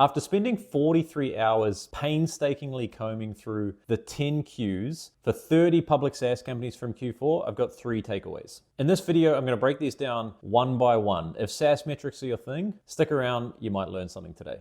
After spending 43 hours painstakingly combing through the 10 Qs for 30 public SaaS companies from Q4, I've got 3 takeaways. In this video, I'm going to break these down one by one. If SaaS metrics are your thing, stick around, you might learn something today.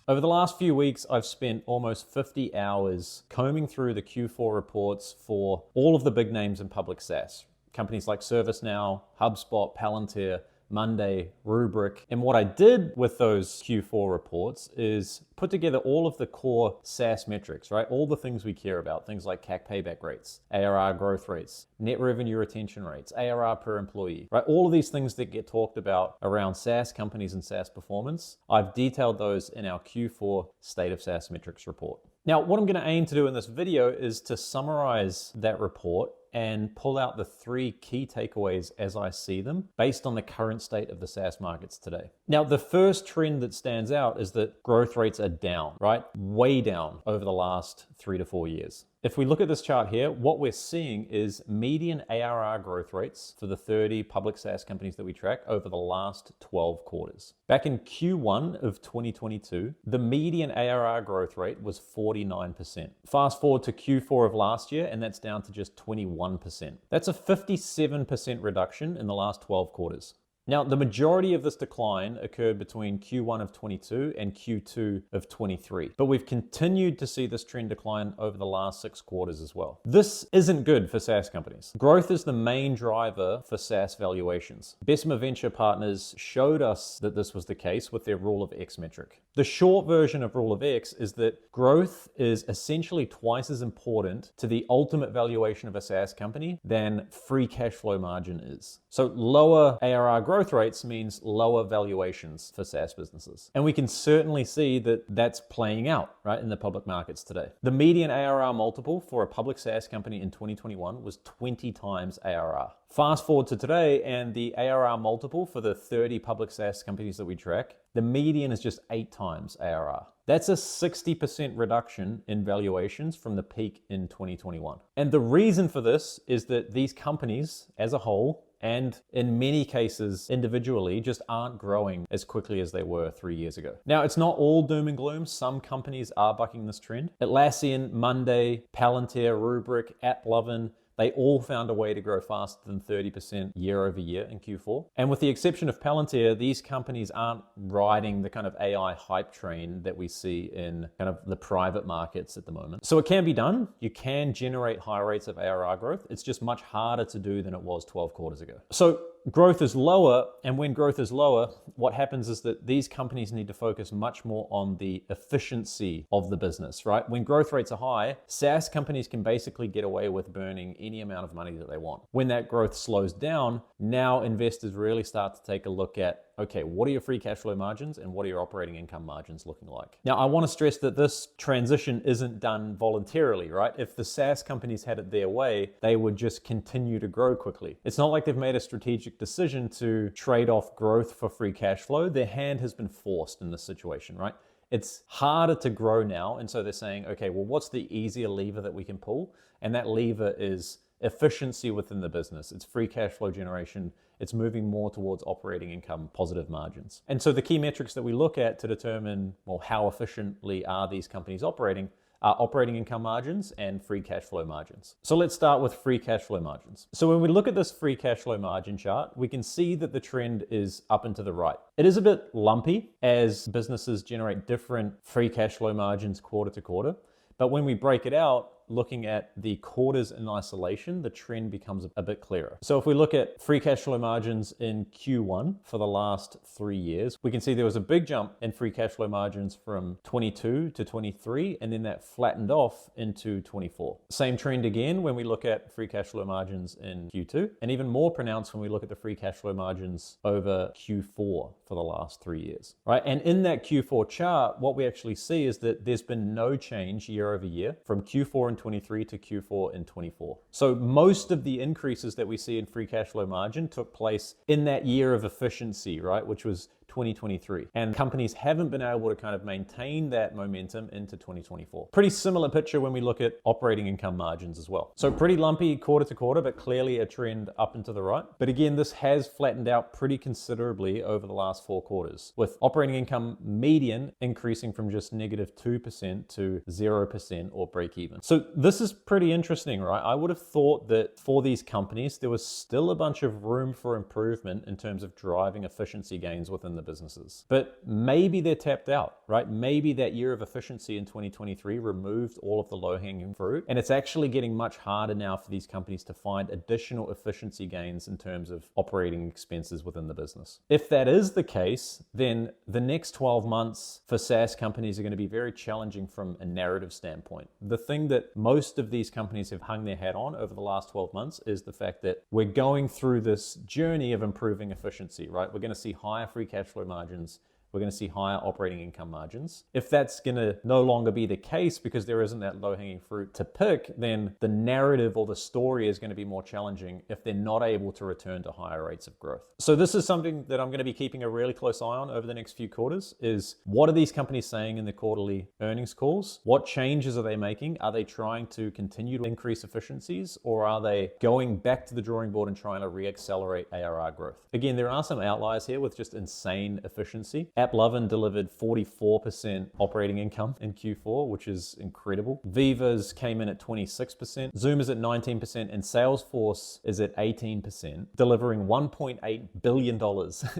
Over the last few weeks, I've spent almost 50 hours combing through the Q4 reports for all of the big names in public SaaS. Companies like ServiceNow, Hubspot, Palantir, Monday, Rubrik. And what I did with those Q4 reports is put together all of the core SaaS metrics, right? All the things we care about, things like CAC Payback rates, ARR growth rates, net revenue retention rates, ARR per employee, right? All of these things that get talked about around SaaS companies and SaaS performance, I've detailed those in our Q4 State of SaaS Metrics report. Now, what I'm going to aim to do in this video is to summarize that report and pull out the 3 key takeaways as I see them based on the current state of the SaaS markets today. Now, the first trend that stands out is that growth rates are down, right? Way down over the last 3 to 4 years. If we look at this chart here, what we're seeing is median ARR growth rates for the 30 public SaaS companies that we track over the last 12 quarters. Back in Q1 of 2022, the median ARR growth rate was 49%. Fast forward to Q4 of last year, and that's down to just 21%. That's a 57% reduction in the last 12 quarters. Now, the majority of this decline occurred between Q1 of 22 and Q2 of 23, but we've continued to see this trend decline over the last 6 quarters as well. This isn't good for SaaS companies. Growth is the main driver for SaaS valuations. Bessemer Venture Partners showed us that this was the case with their Rule of X metric. The short version of Rule of X is that growth is essentially twice as important to the ultimate valuation of a SaaS company than free cash flow margin is. So lower ARR growth rates means lower valuations for SaaS businesses. And we can certainly see that that's playing out, right, in the public markets today. The median ARR multiple for a public SaaS company in 2021 was 20 times ARR. Fast forward to today, and the ARR multiple for the 30 public SaaS companies that we track, the median is just 8 times ARR. That's a 60% reduction in valuations from the peak in 2021. And the reason for this is that these companies as a whole, and in many cases individually, just aren't growing as quickly as they were 3 years ago. Now, it's not all doom and gloom. Some companies are bucking this trend. Atlassian, Monday, Palantir, Rubrik, Atlassian, they all found a way to grow faster than 30% year over year in Q4. And with the exception of Palantir, these companies aren't riding the kind of AI hype train that we see in kind of the private markets at the moment. So it can be done. You can generate high rates of ARR growth. It's just much harder to do than it was 12 quarters ago. So growth is lower, and when growth is lower, what happens is that these companies need to focus much more on the efficiency of the business, right? When growth rates are high, SaaS companies can basically get away with burning any amount of money that they want. When that growth slows down, now investors really start to take a look at, okay, what are your free cash flow margins and what are your operating income margins looking like? Now, I want to stress that this transition isn't done voluntarily, right? If the SaaS companies had it their way, they would just continue to grow quickly. It's not like they've made a strategic decision to trade off growth for free cash flow. Their hand has been forced in this situation, right? It's harder to grow now, and so they're saying, okay, well, what's the easier lever that we can pull? And that lever is efficiency within the business. It's free cash flow generation. It's moving more towards operating income positive margins. And so the key metrics that we look at to determine, well, how efficiently are these companies operating are operating income margins and free cash flow margins. So let's start with free cash flow margins. So when we look at this free cash flow margin chart, we can see that the trend is up and to the right. It is a bit lumpy as businesses generate different free cash flow margins quarter to quarter. But when we break it out, looking at the quarters in isolation, the trend becomes a bit clearer. So if we look at free cash flow margins in Q1 for the last 3 years, we can see there was a big jump in free cash flow margins from 22 to 23, and then that flattened off into 24. Same trend again when we look at free cash flow margins in Q2, and even more pronounced when we look at the free cash flow margins over Q4 for the last 3 years, right? And in that Q4 chart, what we actually see is that there's been no change year over year from Q4 in 23 to Q4 in 24. So most of the increases that we see in free cash flow margin took place in that year of efficiency, right? Which was 2023. And companies haven't been able to kind of maintain that momentum into 2024. Pretty similar picture when we look at operating income margins as well. So pretty lumpy quarter to quarter, but clearly a trend up and to the right. But again, this has flattened out pretty considerably over the last 4 quarters, with operating income median increasing from just -2% to 0% or break even. So this is pretty interesting, right? I would have thought that for these companies, there was still a bunch of room for improvement in terms of driving efficiency gains within the businesses. But maybe they're tapped out, right? Maybe that year of efficiency in 2023 removed all of the low-hanging fruit, and it's actually getting much harder now for these companies to find additional efficiency gains in terms of operating expenses within the business. If that is the case, then the next 12 months for SaaS companies are going to be very challenging from a narrative standpoint. The thing that most of these companies have hung their hat on over the last 12 months is the fact that we're going through this journey of improving efficiency, right? We're going to see higher free cash flow margins. We're going to see higher operating income margins. If that's going to no longer be the case because there isn't that low-hanging fruit to pick, then the narrative or the story is going to be more challenging if they're not able to return to higher rates of growth. So this is something that I'm going to be keeping a really close eye on over the next few quarters is what are these companies saying in the quarterly earnings calls? What changes are they making? Are they trying to continue to increase efficiencies, or are they going back to the drawing board and trying to re-accelerate ARR growth? Again, there are some outliers here with just insane efficiency. AppLovin delivered 44% operating income in Q4, which is incredible. Viva's came in at 26%, Zoom is at 19%, and Salesforce is at 18%, delivering $1.8 billion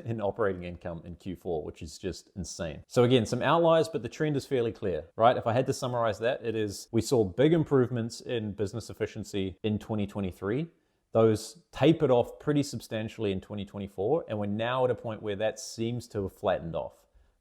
in operating income in Q4, which is just insane. So again, some outliers, but the trend is fairly clear, right? If I had to summarize that, it is we saw big improvements in business efficiency in 2023. Those tapered off pretty substantially in 2024, and we're now at a point where that seems to have flattened off,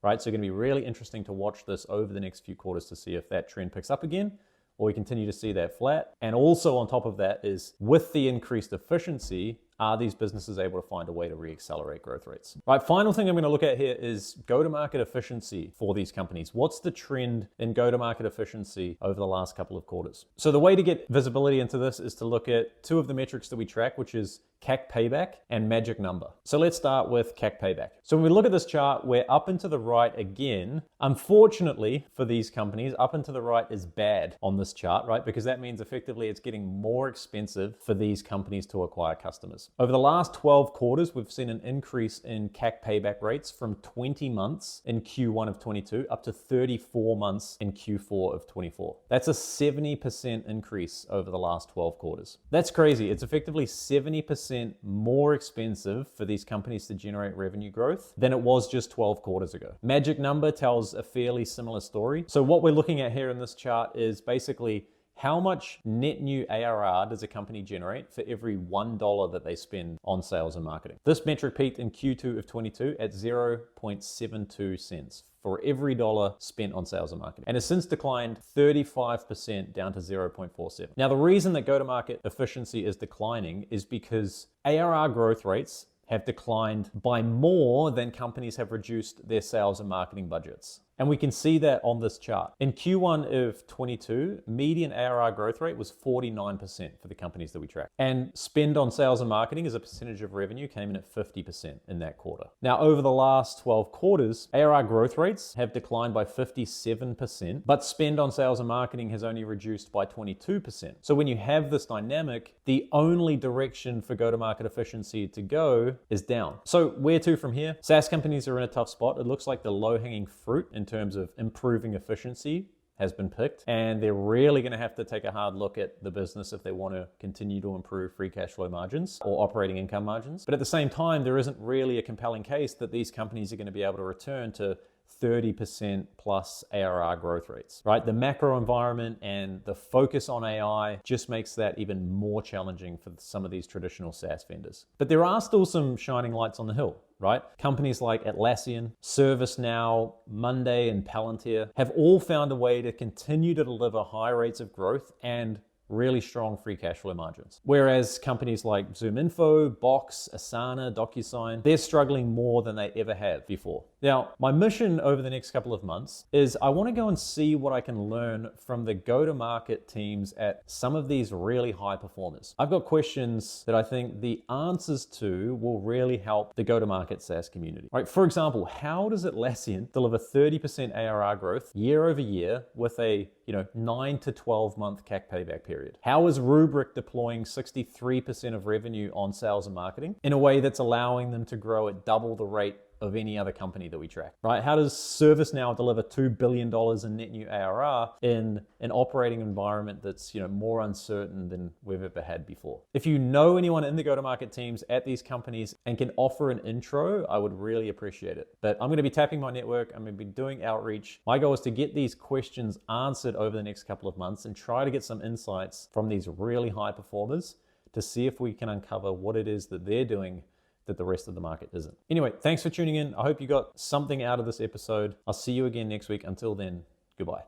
right? So it's going to be really interesting to watch this over the next few quarters to see if that trend picks up again, or we continue to see that flat. And also on top of that is with the increased efficiency, are these businesses able to find a way to re-accelerate growth rates? Right, final thing I'm going to look at here is go-to-market efficiency for these companies. What's the trend in go-to-market efficiency over the last couple of quarters? So the way to get visibility into this is to look at 2 of the metrics that we track, which is CAC Payback and magic number. So let's start with CAC Payback. So when we look at this chart, we're up and to the right again. Unfortunately for these companies, up and to the right is bad on this chart, right? Because that means effectively it's getting more expensive for these companies to acquire customers. Over the last 12 quarters, we've seen an increase in CAC Payback rates from 20 months in Q1 of 22 up to 34 months in Q4 of 24. That's a 70% increase over the last 12 quarters. That's crazy. It's effectively 70% more expensive for these companies to generate revenue growth than it was just 12 quarters ago. Magic number tells a fairly similar story. So what we're looking at here in this chart is basically how much net new ARR does a company generate for every $1 that they spend on sales and marketing? This metric peaked in Q2 of 22 at 0.72 cents for every dollar spent on sales and marketing, and has since declined 35% down to 0.47. Now, the reason that go-to-market efficiency is declining is because ARR growth rates have declined by more than companies have reduced their sales and marketing budgets. And we can see that on this chart. In Q1 of 22, median ARR growth rate was 49% for the companies that we track. And spend on sales and marketing as a percentage of revenue came in at 50% in that quarter. Now, over the last 12 quarters, ARR growth rates have declined by 57%, but spend on sales and marketing has only reduced by 22%. So when you have this dynamic, the only direction for go-to-market efficiency to go is down. So where to from here? SaaS companies are in a tough spot. It looks like the low-hanging fruit in terms of improving efficiency has been picked, and they're really going to have to take a hard look at the business if they want to continue to improve free cash flow margins or operating income margins. But at the same time, there isn't really a compelling case that these companies are going to be able to return to 30% plus ARR growth rates, right? The macro environment and the focus on AI just makes that even more challenging for some of these traditional SaaS vendors. But there are still some shining lights on the hill, right? Companies like Atlassian, ServiceNow, Monday, and Palantir have all found a way to continue to deliver high rates of growth and really strong free cash flow margins. Whereas companies like ZoomInfo, Box, Asana, DocuSign, they're struggling more than they ever have before. Now, my mission over the next couple of months is I want to go and see what I can learn from the go-to-market teams at some of these really high performers. I've got questions that I think the answers to will really help the go-to-market SaaS community. Right? For example, how does Atlassian deliver 30% ARR growth year over year with a 9 to 12 month CAC payback period? How is Rubrik deploying 63% of revenue on sales and marketing in a way that's allowing them to grow at double the rate of any other company that we track, right? How does ServiceNow deliver $2 billion in net new ARR in an operating environment that's more uncertain than we've ever had before? If you know anyone in the go-to-market teams at these companies and can offer an intro, I would really appreciate it. But I'm going to be tapping my network. I'm going to be doing outreach. My goal is to get these questions answered over the next couple of months and try to get some insights from these really high performers to see if we can uncover what it is that they're doing that the rest of the market isn't. Anyway, thanks for tuning in. I hope you got something out of this episode. I'll see you again next week. Until then, goodbye.